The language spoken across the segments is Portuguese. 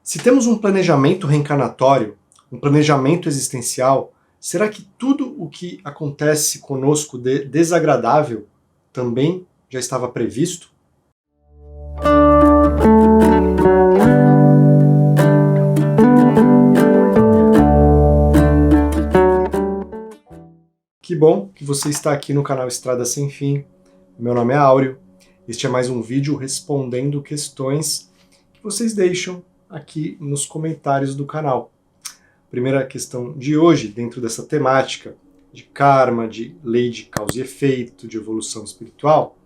Se temos um planejamento reencarnatório, um planejamento existencial, será que tudo o que acontece conosco de desagradável também já estava previsto? Que bom que você está aqui no canal Estrada Sem Fim. Meu nome é Áureo. Este é mais um vídeo respondendo questões que vocês deixam aqui nos comentários do canal. Primeira questão de hoje, dentro dessa temática de karma, de lei de causa e efeito, de evolução espiritual,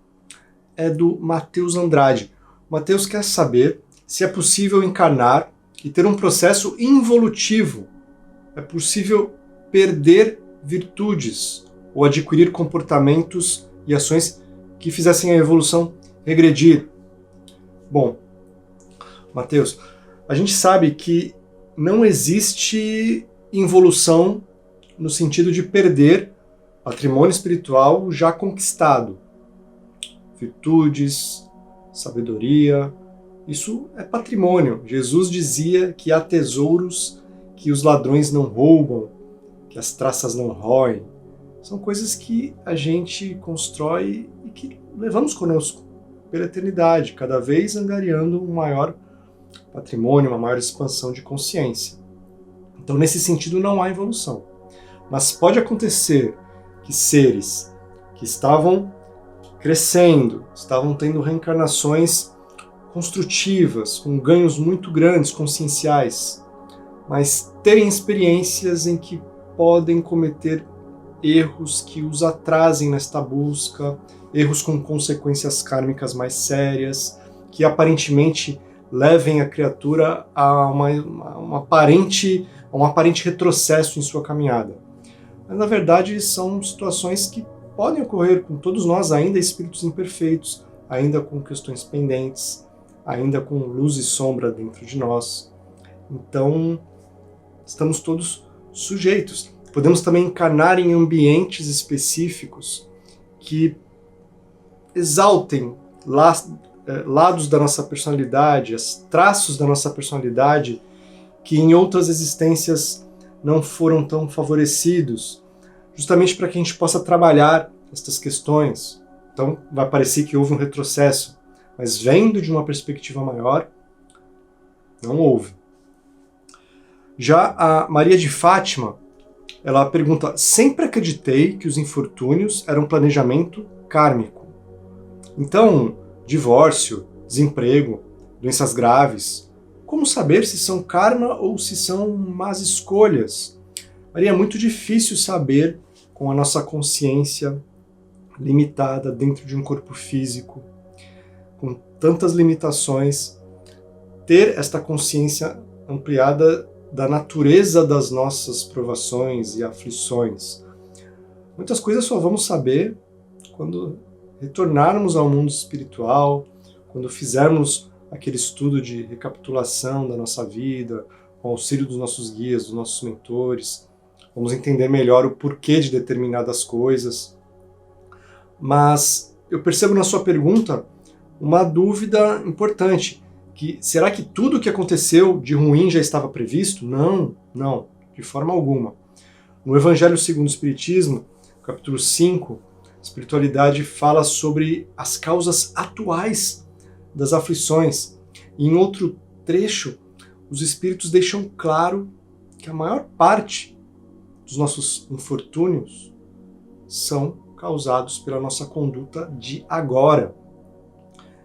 é do Matheus Andrade. O Matheus quer saber se é possível encarnar e ter um processo involutivo. É possível perder virtudes ou adquirir comportamentos e ações que fizessem a evolução regredir. Bom, Matheus, a gente sabe que não existe involução no sentido de perder patrimônio espiritual já conquistado. Virtudes, sabedoria, isso é patrimônio. Jesus dizia que há tesouros que os ladrões não roubam, que as traças não roem. São coisas que a gente constrói e que levamos conosco pela eternidade, cada vez angariando um maior patrimônio, uma maior expansão de consciência. Então, nesse sentido, não há evolução. Mas pode acontecer que seres que estavam crescendo, estavam tendo reencarnações construtivas, com ganhos muito grandes, conscienciais, mas terem experiências em que podem cometer erros que os atrasem nesta busca, erros com consequências kármicas mais sérias, que aparentemente levem a criatura a um aparente retrocesso em sua caminhada. Mas na verdade são situações que podem ocorrer com todos nós, ainda espíritos imperfeitos, ainda com questões pendentes, ainda com luz e sombra dentro de nós. Então, estamos todos sujeitos. Podemos também encarnar em ambientes específicos que exaltem lados da nossa personalidade, traços da nossa personalidade que em outras existências não foram tão favorecidos, justamente para que a gente possa trabalhar estas questões. Então vai parecer que houve um retrocesso, mas vendo de uma perspectiva maior, não houve. Já a Maria de Fátima, ela pergunta: sempre acreditei que os infortúnios eram planejamento kármico. Então, divórcio, desemprego, doenças graves, como saber se são karma ou se são más escolhas? Maria, é muito difícil saber com a nossa consciência limitada dentro de um corpo físico, com tantas limitações, ter esta consciência ampliada da natureza das nossas provações e aflições. Muitas coisas só vamos saber quando retornarmos ao mundo espiritual, quando fizermos aquele estudo de recapitulação da nossa vida, com o auxílio dos nossos guias, dos nossos mentores, vamos entender melhor o porquê de determinadas coisas. Mas eu percebo na sua pergunta uma dúvida importante, que será que tudo o que aconteceu de ruim já estava previsto? Não, de forma alguma. No Evangelho segundo o Espiritismo, capítulo 5, a espiritualidade fala sobre as causas atuais das aflições. E em outro trecho, os espíritos deixam claro que a maior parte dos nossos infortúnios são causados pela nossa conduta de agora.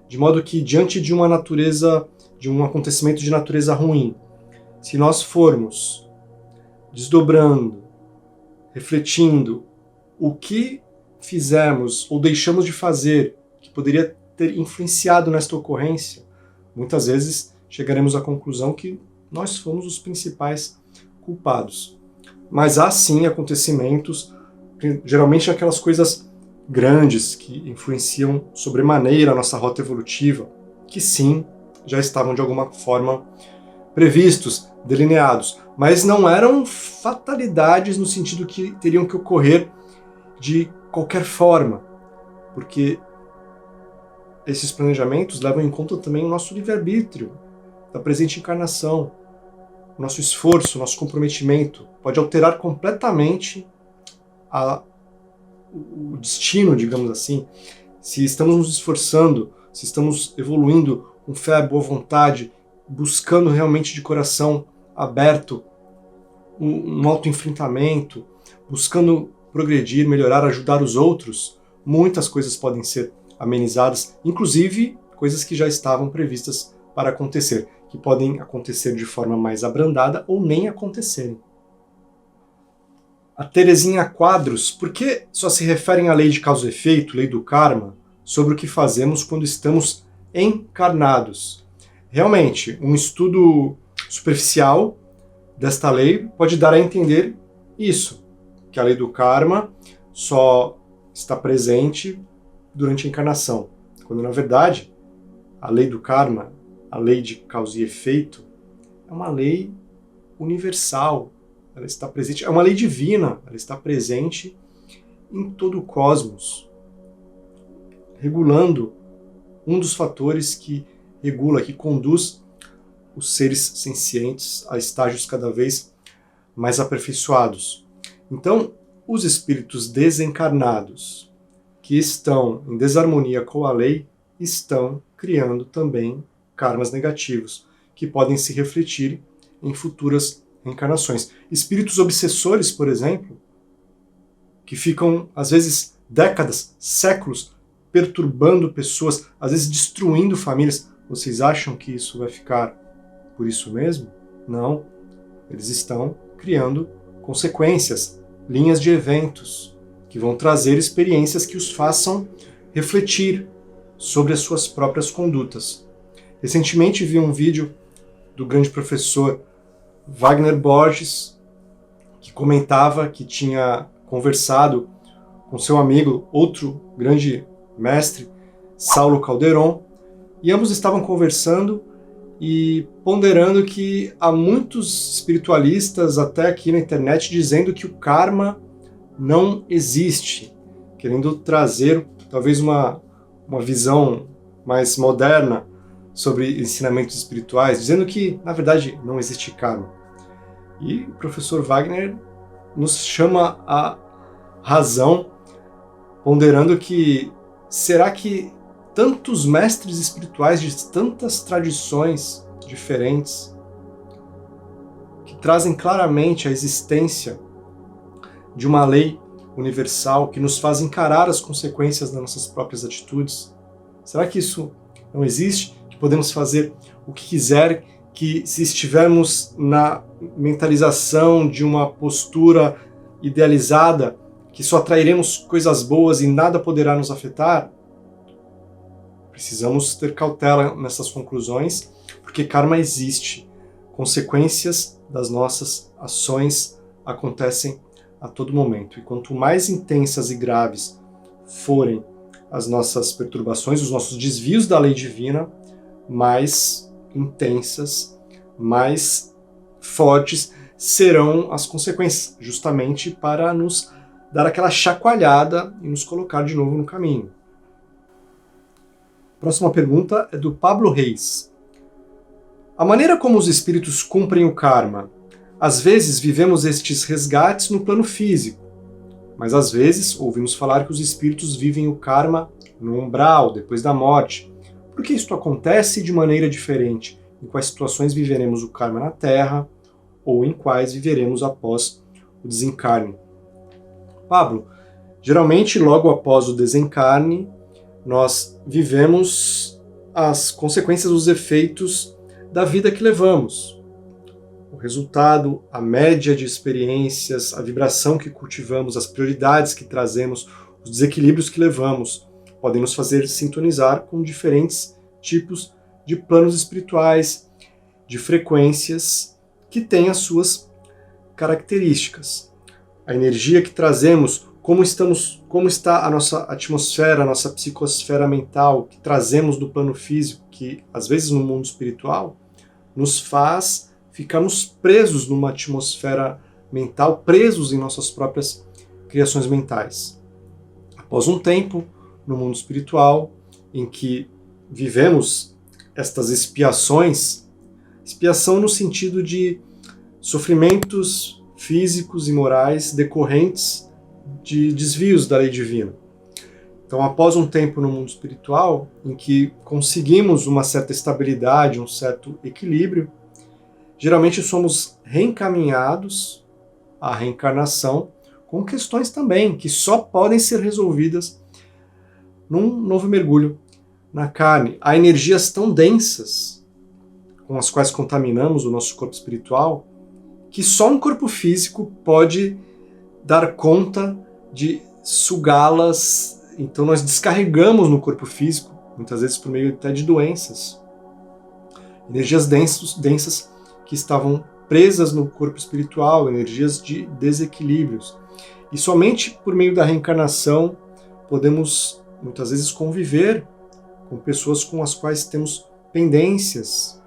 De modo que, diante de uma natureza, de um acontecimento de natureza ruim, se nós formos desdobrando, refletindo o que fizemos ou deixamos de fazer que poderia ter influenciado nesta ocorrência, muitas vezes chegaremos à conclusão que nós fomos os principais culpados. Mas há sim acontecimentos, geralmente aquelas coisas grandes que influenciam sobremaneira a nossa rota evolutiva, que sim, já estavam de alguma forma previstos, delineados, mas não eram fatalidades no sentido que teriam que ocorrer de qualquer forma, porque esses planejamentos levam em conta também o nosso livre-arbítrio. da presente encarnação, o nosso esforço, o nosso comprometimento, pode alterar completamente o destino, digamos assim. Se estamos nos esforçando, se estamos evoluindo com fé, boa vontade, buscando realmente de coração aberto um autoenfrentamento, buscando progredir, melhorar, ajudar os outros, muitas coisas podem ser amenizadas, inclusive coisas que já estavam previstas para acontecer, que podem acontecer de forma mais abrandada ou nem acontecerem. A Terezinha Quadros, por que só se referem à lei de causa e efeito, lei do karma, sobre o que fazemos quando estamos encarnados? Realmente, um estudo superficial desta lei pode dar a entender isso, que a lei do karma só está presente durante a encarnação, quando na verdade a lei do karma, a lei de causa e efeito, é uma lei universal, ela está presente, é uma lei divina, ela está presente em todo o cosmos, regulando um dos fatores que regula, que conduz os seres sencientes a estágios cada vez mais aperfeiçoados. Então, os espíritos desencarnados que estão em desarmonia com a lei estão criando também karmas negativos, que podem se refletir em futuras reencarnações. Espíritos obsessores, por exemplo, que ficam, às vezes, décadas, séculos, perturbando pessoas, às vezes destruindo famílias. Vocês acham que isso vai ficar por isso mesmo? Não. Eles estão criando consequências, linhas de eventos, que vão trazer experiências que os façam refletir sobre as suas próprias condutas. Recentemente vi um vídeo do grande professor Wagner Borges, que comentava que tinha conversado com seu amigo, outro grande mestre, Saulo Calderon, e ambos estavam conversando e ponderando que há muitos espiritualistas até aqui na internet dizendo que o karma não existe, querendo trazer talvez uma visão mais moderna sobre ensinamentos espirituais, dizendo que, na verdade, não existe karma. E o professor Wagner nos chama a razão, ponderando que será que tantos mestres espirituais de tantas tradições diferentes, que trazem claramente a existência de uma lei universal que nos faz encarar as consequências das nossas próprias atitudes, será que isso não existe? Que podemos fazer o que quiser, que se estivermos na mentalização de uma postura idealizada, que só atrairemos coisas boas e nada poderá nos afetar? Precisamos ter cautela nessas conclusões, porque karma existe. Consequências das nossas ações acontecem a todo momento. E quanto mais intensas e graves forem as nossas perturbações, os nossos desvios da lei divina, mais intensas, mais fortes serão as consequências, justamente para nos dar aquela chacoalhada e nos colocar de novo no caminho. Próxima pergunta é do Pablo Reis. A maneira como os espíritos cumprem o karma. Às vezes vivemos estes resgates no plano físico, mas às vezes ouvimos falar que os espíritos vivem o karma no umbral, depois da morte. Por que isto acontece de maneira diferente? Em quais situações viveremos o karma na Terra ou em quais viveremos após o desencarne? Pablo, geralmente logo após o desencarne, nós vivemos as consequências, os efeitos da vida que levamos. O resultado, a média de experiências, a vibração que cultivamos, as prioridades que trazemos, os desequilíbrios que levamos, podem nos fazer sintonizar com diferentes tipos de planos espirituais, de frequências que têm as suas características. A energia que trazemos, como está a nossa atmosfera, a nossa psicosfera mental, que trazemos do plano físico, que às vezes no mundo espiritual, nos faz ficarmos presos numa atmosfera mental, presos em nossas próprias criações mentais. Após um tempo, no mundo espiritual, em que vivemos estas expiações Expiação no sentido de sofrimentos físicos e morais decorrentes de desvios da lei divina. Então, após um tempo no mundo espiritual, em que conseguimos uma certa estabilidade, um certo equilíbrio, geralmente somos reencaminhados à reencarnação com questões também que só podem ser resolvidas num novo mergulho na carne. Há energias tão densas com as quais contaminamos o nosso corpo espiritual que só um corpo físico pode dar conta de sugá-las. Então nós descarregamos no corpo físico, muitas vezes por meio até de doenças, energias densas que estavam presas no corpo espiritual, energias de desequilíbrios. E somente por meio da reencarnação podemos muitas vezes conviver com pessoas com as quais temos pendências,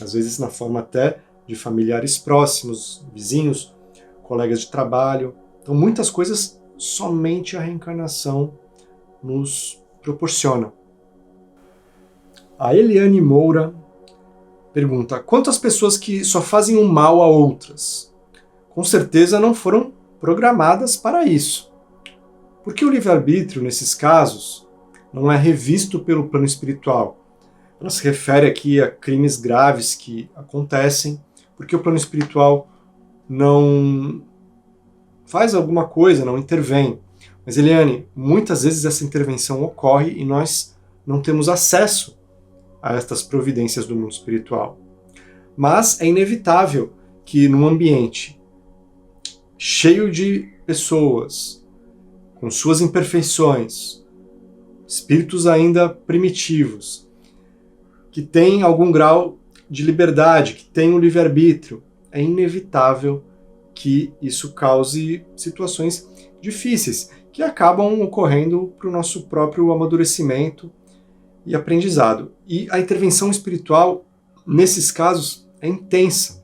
às vezes na forma até de familiares próximos, vizinhos, colegas de trabalho. Então muitas coisas somente a reencarnação nos proporciona. A Eliane Moura pergunta: quantas pessoas que só fazem um mal a outras? Com certeza não foram programadas para isso. Porque o livre-arbítrio, nesses casos, não é revisto pelo plano espiritual. Ela se refere aqui a crimes graves que acontecem porque o plano espiritual não faz alguma coisa, não intervém. Mas, Eliane, muitas vezes essa intervenção ocorre e nós não temos acesso a estas providências do mundo espiritual. Mas é inevitável que num ambiente cheio de pessoas com suas imperfeições, espíritos ainda primitivos, que têm algum grau de liberdade, que têm um livre-arbítrio, é inevitável que isso cause situações difíceis, que acabam ocorrendo para o nosso próprio amadurecimento e aprendizado. E a intervenção espiritual, nesses casos, é intensa.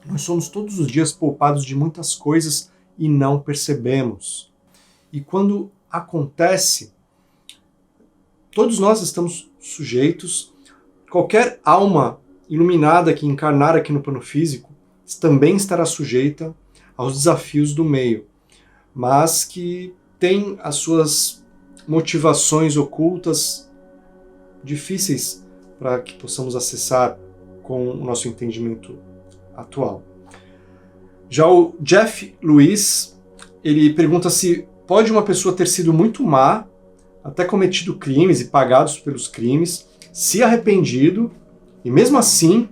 Nós somos todos os dias poupados de muitas coisas e não percebemos. E quando acontece, todos nós estamos sujeitos. Qualquer alma iluminada que encarnar aqui no plano físico também estará sujeita aos desafios do meio, mas que tem as suas motivações ocultas difíceis para que possamos acessar com o nosso entendimento atual. Já o Jeff Luiz, ele pergunta se pode uma pessoa ter sido muito má, até cometido crimes e pagados pelos crimes, se arrependido e mesmo assim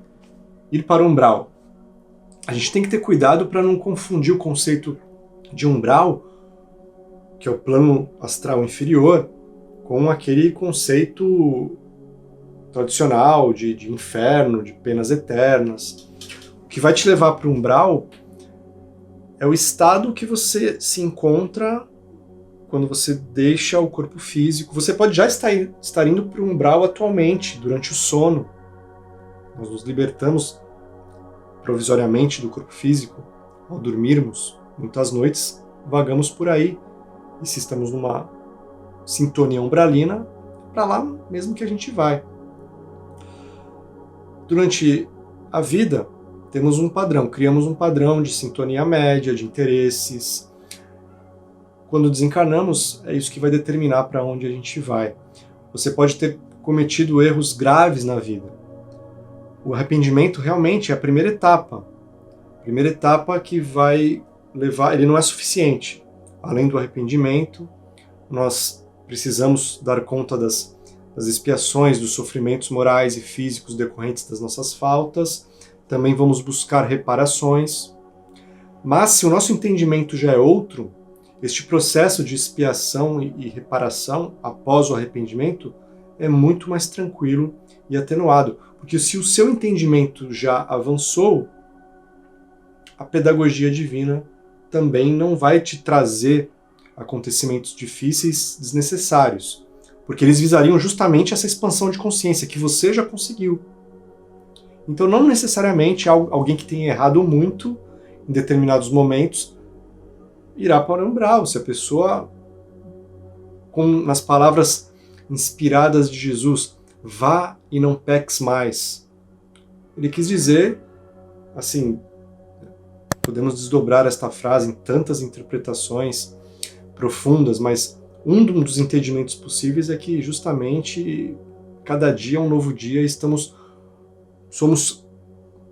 ir para o umbral. A gente tem que ter cuidado para não confundir o conceito de umbral, que é o plano astral inferior, com aquele conceito tradicional de inferno, de penas eternas. O que vai te levar para o umbral é o estado que você se encontra quando você deixa o corpo físico. Você pode já estar indo para o umbral atualmente, durante o sono. Nós nos libertamos provisoriamente do corpo físico ao dormirmos. Muitas noites vagamos por aí. E se estamos numa sintonia umbralina, para lá mesmo que a gente vai. Durante a vida, temos um padrão, criamos um padrão de sintonia média, de interesses. Quando desencarnamos, é isso que vai determinar para onde a gente vai. Você pode ter cometido erros graves na vida. O arrependimento realmente é a primeira etapa. A primeira etapa que vai levar, ele não é suficiente. Além do arrependimento, nós precisamos dar conta das expiações, dos sofrimentos morais e físicos decorrentes das nossas faltas. Também vamos buscar reparações. Mas se o nosso entendimento já é outro, este processo de expiação e reparação após o arrependimento é muito mais tranquilo e atenuado. Porque se o seu entendimento já avançou, a pedagogia divina também não vai te trazer acontecimentos difíceis desnecessários, porque eles visariam justamente essa expansão de consciência que você já conseguiu. Então não necessariamente alguém que tenha errado muito em determinados momentos irá para o umbral. Se a pessoa, nas palavras inspiradas de Jesus, vá e não peques mais, ele quis dizer, assim, podemos desdobrar esta frase em tantas interpretações profundas, mas um dos entendimentos possíveis é que justamente cada dia é um novo dia e somos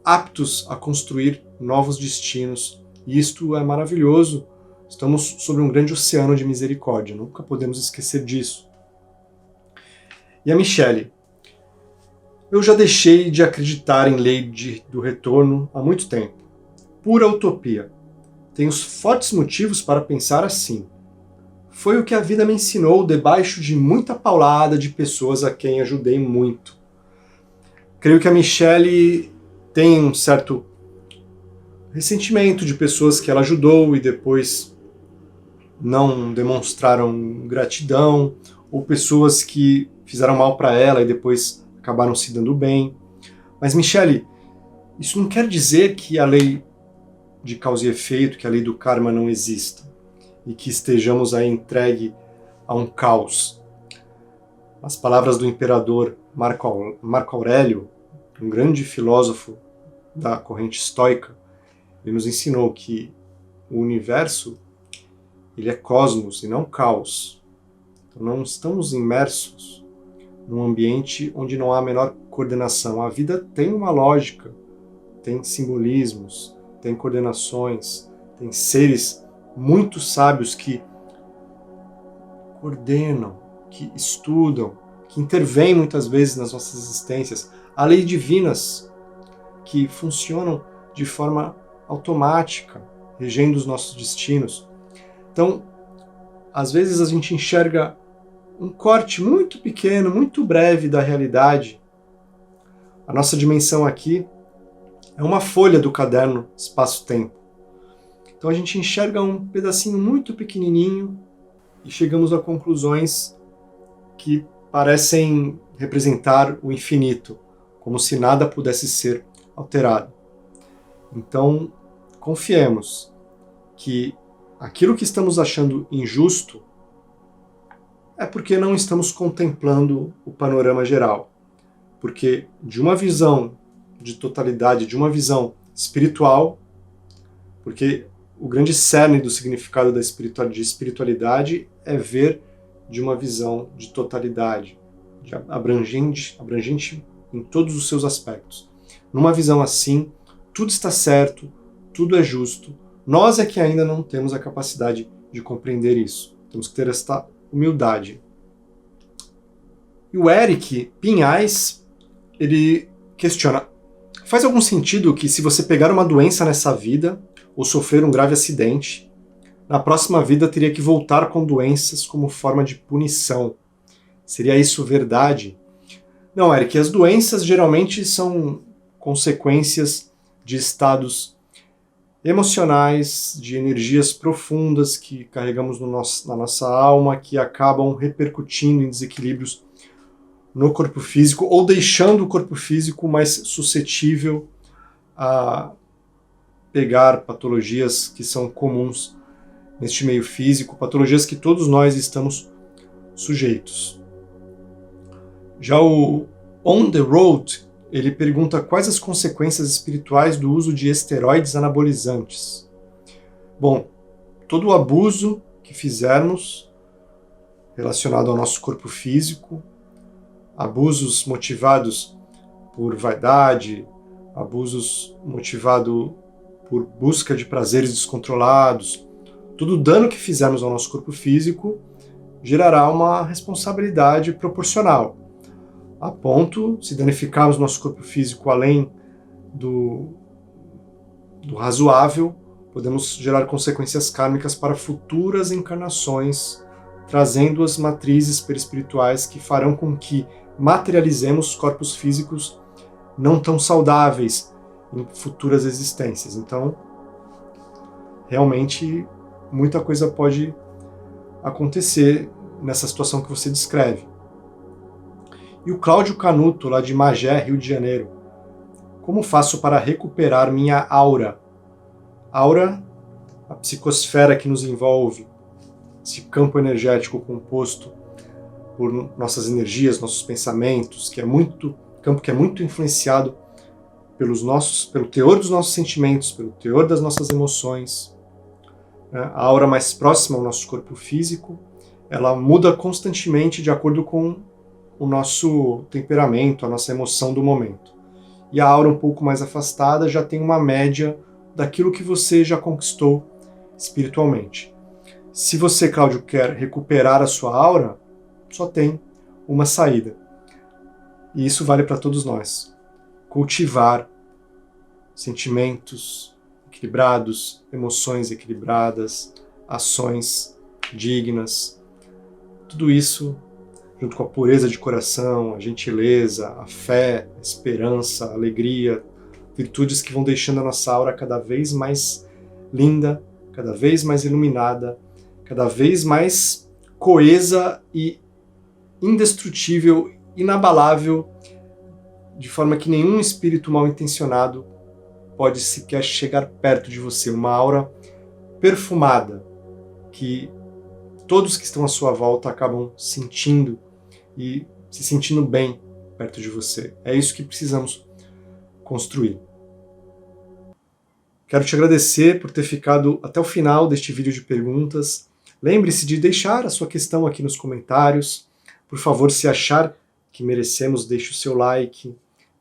aptos a construir novos destinos. E isto é maravilhoso. Estamos sobre um grande oceano de misericórdia, nunca podemos esquecer disso. E a Michele: eu já deixei de acreditar em lei do retorno há muito tempo. Pura utopia. Tenho fortes motivos para pensar assim. Foi o que a vida me ensinou debaixo de muita paulada de pessoas a quem ajudei muito. Creio que a Michele tem um certo ressentimento de pessoas que ela ajudou e depois não demonstraram gratidão, ou pessoas que fizeram mal para ela e depois acabaram se dando bem. Mas, Michele, isso não quer dizer que a lei de causa e efeito, que a lei do karma não exista e que estejamos aí entregue a um caos. As palavras do imperador Marco Aurélio, um grande filósofo da corrente estoica, ele nos ensinou que o universo, ele é cosmos e não caos. Então não estamos imersos num ambiente onde não há a menor coordenação. A vida tem uma lógica, tem simbolismos, tem coordenações, tem seres muito sábios que coordenam, que estudam, que intervêm muitas vezes nas nossas existências. Há leis divinas que funcionam de forma automática, regendo os nossos destinos. Então, às vezes a gente enxerga um corte muito pequeno, muito breve da realidade. A nossa dimensão aqui é uma folha do caderno espaço-tempo. Então a gente enxerga um pedacinho muito pequenininho e chegamos a conclusões que parecem representar o infinito, como se nada pudesse ser alterado. Então, confiemos que aquilo que estamos achando injusto é porque não estamos contemplando o panorama geral. Porque de uma visão de totalidade, de uma visão espiritual, porque o grande cerne do significado de espiritualidade é ver de uma visão de totalidade, de abrangente em todos os seus aspectos. Numa visão assim, tudo está certo, tudo é justo. Nós é que ainda não temos a capacidade de compreender isso. Temos que ter esta humildade. E o Eric Pinhais, ele questiona: faz algum sentido que se você pegar uma doença nessa vida ou sofrer um grave acidente, na próxima vida teria que voltar com doenças como forma de punição? Seria isso verdade? Não, Eric, as doenças geralmente são consequências de estados emocionais, de energias profundas que carregamos na nossa alma, que acabam repercutindo em desequilíbrios no corpo físico ou deixando o corpo físico mais suscetível a pegar patologias que são comuns neste meio físico, patologias que todos nós estamos sujeitos. Já o On the Road, ele pergunta quais as consequências espirituais do uso de esteroides anabolizantes. Bom, todo o abuso que fizermos relacionado ao nosso corpo físico, abusos motivados por vaidade, abusos motivados por busca de prazeres descontrolados, todo o dano que fizermos ao nosso corpo físico gerará uma responsabilidade proporcional. A ponto, se danificarmos nosso corpo físico além do razoável, podemos gerar consequências kármicas para futuras encarnações, trazendo as matrizes perispirituais que farão com que materializemos corpos físicos não tão saudáveis em futuras existências. Então, realmente, muita coisa pode acontecer nessa situação que você descreve. E o Cláudio Canuto, lá de Magé, Rio de Janeiro: como faço para recuperar minha aura? Aura, a psicosfera que nos envolve, esse campo energético composto por nossas energias, nossos pensamentos, campo que é muito influenciado pelo teor dos nossos sentimentos, pelo teor das nossas emoções. Né? A aura mais próxima ao nosso corpo físico, ela muda constantemente de acordo com o nosso temperamento, a nossa emoção do momento. E a aura um pouco mais afastada já tem uma média daquilo que você já conquistou espiritualmente. Se você, Cláudio, quer recuperar a sua aura, só tem uma saída. E isso vale para todos nós. Cultivar sentimentos equilibrados, emoções equilibradas, ações dignas. Tudo isso, junto com a pureza de coração, a gentileza, a fé, a esperança, a alegria, virtudes que vão deixando a nossa aura cada vez mais linda, cada vez mais iluminada, cada vez mais coesa e indestrutível, inabalável, de forma que nenhum espírito mal intencionado pode sequer chegar perto de você. Uma aura perfumada, que todos que estão à sua volta acabam sentindo e se sentindo bem perto de você. É isso que precisamos construir. Quero te agradecer por ter ficado até o final deste vídeo de perguntas. Lembre-se de deixar a sua questão aqui nos comentários. Por favor, se achar que merecemos, deixe o seu like,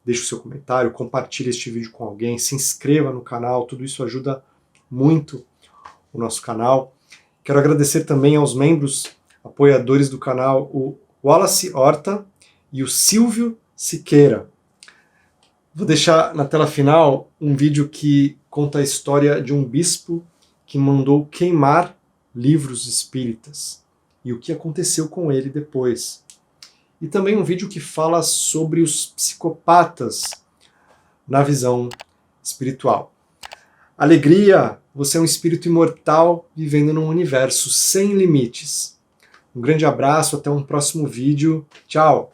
deixe o seu comentário, compartilhe este vídeo com alguém, se inscreva no canal, tudo isso ajuda muito o nosso canal. Quero agradecer também aos membros apoiadores do canal, o Wallace Horta e o Silvio Siqueira. Vou deixar na tela final um vídeo que conta a história de um bispo que mandou queimar livros espíritas e o que aconteceu com ele depois. E também um vídeo que fala sobre os psicopatas na visão espiritual. Alegria! Você é um espírito imortal vivendo num universo sem limites. Um grande abraço, até um próximo vídeo. Tchau!